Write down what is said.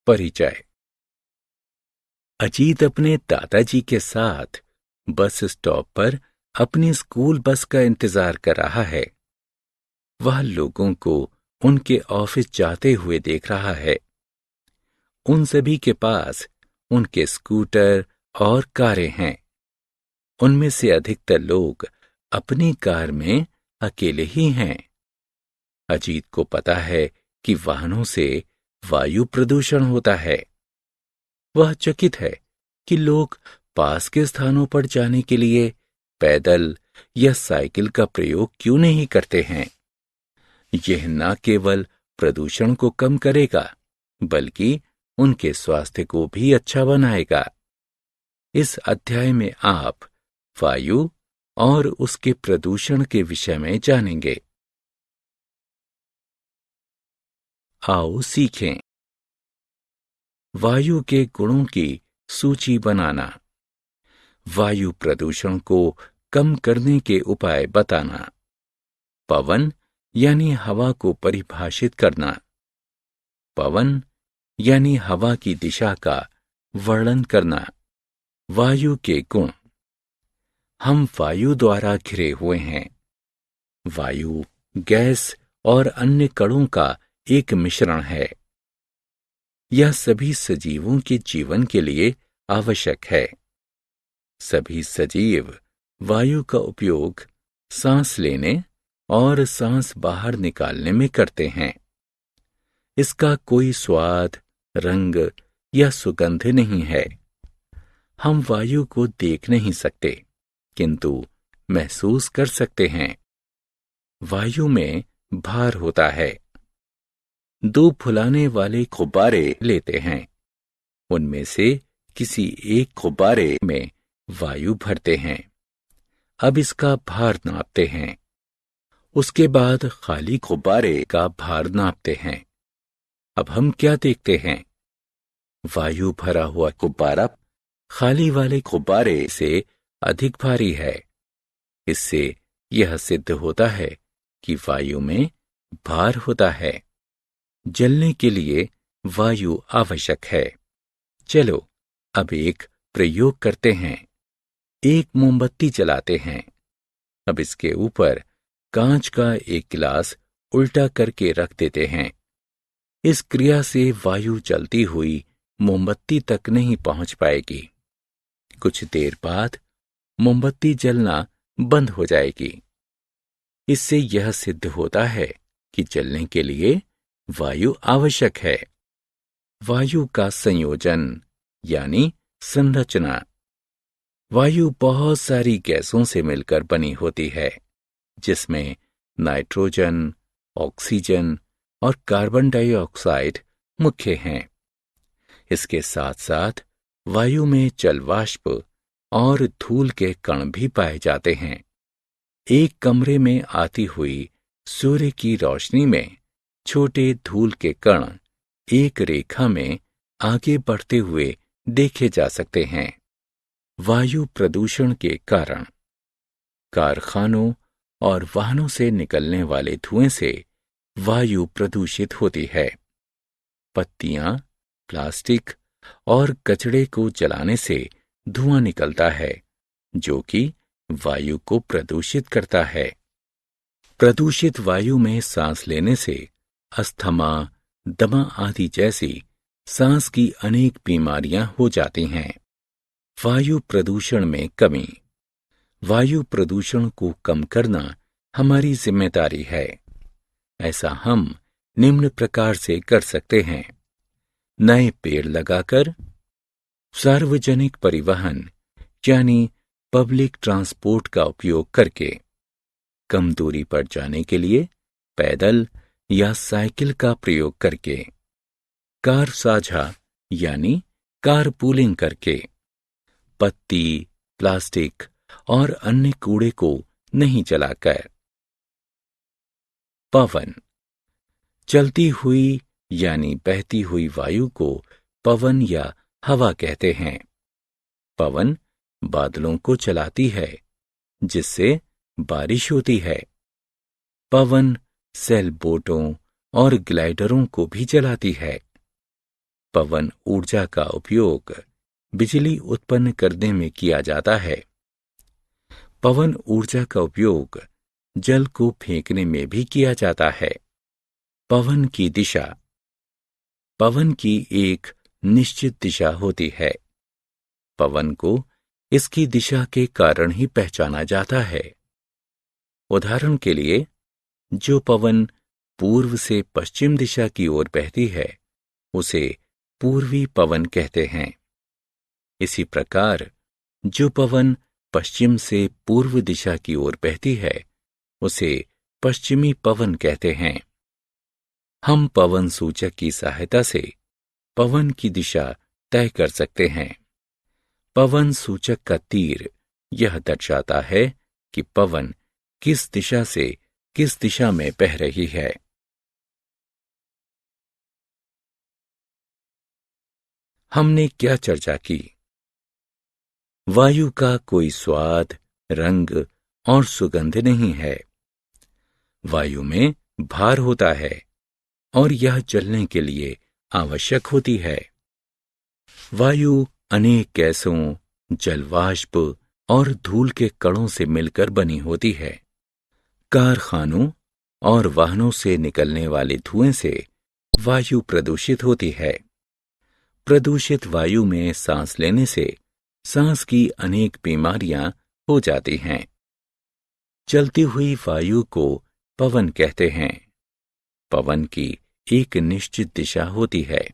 परिचय। अजीत अपने दादाजी के साथ बस स्टॉप पर अपनी स्कूल बस का इंतजार कर रहा है। वह लोगों को उनके ऑफिस जाते हुए देख रहा है। उन सभी के पास उनके स्कूटर और कारें हैं। उनमें से अधिकतर लोग अपनी कार में अकेले ही हैं। अजीत को पता है कि वाहनों से वायु प्रदूषण होता है। वह चकित है कि लोग पास के स्थानों पर जाने के लिए पैदल या साइकिल का प्रयोग क्यों नहीं करते हैं। यह न केवल प्रदूषण को कम करेगा, बल्कि उनके स्वास्थ्य को भी अच्छा बनाएगा। इस अध्याय में आप वायु और उसके प्रदूषण के विषय में जानेंगे। आओ सीखें। वायु के गुणों की सूची बनाना। वायु प्रदूषण को कम करने के उपाय बताना। पवन यानी हवा को परिभाषित करना। पवन यानी हवा की दिशा का वर्णन करना। वायु के गुण। हम वायु द्वारा घिरे हुए हैं। वायु गैस और अन्य कणों का एक मिश्रण है। यह सभी सजीवों के जीवन के लिए आवश्यक है। सभी सजीव वायु का उपयोग सांस लेने और सांस बाहर निकालने में करते हैं। इसका कोई स्वाद, रंग या सुगंध नहीं है। हम वायु को देख नहीं सकते, किंतु महसूस कर सकते हैं। वायु में भार होता है। दो फुलाने वाले गुब्बारे लेते हैं। उनमें से किसी एक गुब्बारे में वायु भरते हैं। अब इसका भार नापते हैं। उसके बाद खाली गुब्बारे का भार नापते हैं। अब हम क्या देखते हैं? वायु भरा हुआ गुब्बारा खाली वाले गुब्बारे से अधिक भारी है। इससे यह सिद्ध होता है कि वायु में भार होता है। जलने के लिए वायु आवश्यक है। चलो अब एक प्रयोग करते हैं। एक मोमबत्ती जलाते हैं। अब इसके ऊपर कांच का एक गिलास उल्टा करके रख देते हैं। इस क्रिया से वायु जलती हुई मोमबत्ती तक नहीं पहुंच पाएगी। कुछ देर बाद मोमबत्ती जलना बंद हो जाएगी। इससे यह सिद्ध होता है कि जलने के लिए वायु आवश्यक है। वायु का संयोजन यानी संरचना। वायु बहुत सारी गैसों से मिलकर बनी होती है, जिसमें नाइट्रोजन, ऑक्सीजन और कार्बन डाइऑक्साइड मुख्य हैं। इसके साथ साथ वायु में जल वाष्प और धूल के कण भी पाए जाते हैं। एक कमरे में आती हुई सूर्य की रोशनी में छोटे धूल के कण एक रेखा में आगे बढ़ते हुए देखे जा सकते हैं। वायु प्रदूषण के कारण। कारखानों और वाहनों से निकलने वाले धुएं से वायु प्रदूषित होती है। पत्तियां, प्लास्टिक और कचड़े को जलाने से धुआं निकलता है, जो कि वायु को प्रदूषित करता है। प्रदूषित वायु में सांस लेने से अस्थमा, दमा आदि जैसी सांस की अनेक बीमारियां हो जाती हैं। वायु प्रदूषण में कमी। वायु प्रदूषण को कम करना हमारी जिम्मेदारी है। ऐसा हम निम्न प्रकार से कर सकते हैं। नए पेड़ लगाकर, सार्वजनिक परिवहन यानी पब्लिक ट्रांसपोर्ट का उपयोग करके, कम दूरी पर जाने के लिए पैदल या साइकिल का प्रयोग करके, कार साझा यानी कारपूलिंग करके, पत्ती, प्लास्टिक और अन्य कूड़े को नहीं जलाकर। पवन। चलती हुई यानी बहती हुई वायु को पवन या हवा कहते हैं। पवन बादलों को चलाती है, जिससे बारिश होती है। पवन सेल बोटों और ग्लाइडरों को भी चलाती है। पवन ऊर्जा का उपयोग बिजली उत्पन्न करने में किया जाता है। पवन ऊर्जा का उपयोग जल को फेंकने में भी किया जाता है। पवन की दिशा। पवन की एक निश्चित दिशा होती है। पवन को इसकी दिशा के कारण ही पहचाना जाता है। उदाहरण के लिए, जो पवन पूर्व से पश्चिम दिशा की ओर बहती है उसे पूर्वी पवन कहते हैं। इसी प्रकार जो पवन पश्चिम से पूर्व दिशा की ओर बहती है उसे पश्चिमी पवन कहते हैं। हम पवन सूचक की सहायता से पवन की दिशा तय कर सकते हैं। पवन सूचक का तीर यह दर्शाता है कि पवन किस दिशा से किस दिशा में बह रही है। हमने क्या चर्चा की? वायु का कोई स्वाद, रंग और सुगंध नहीं है। वायु में भार होता है और यह चलने के लिए आवश्यक होती है। वायु अनेक गैसों, जलवाष्प और धूल के कणों से मिलकर बनी होती है। कारखानों और वाहनों से निकलने वाले धुएं से वायु प्रदूषित होती है। प्रदूषित वायु में सांस लेने से सांस की अनेक बीमारियां हो जाती हैं। चलती हुई वायु को पवन कहते हैं। पवन की एक निश्चित दिशा होती है।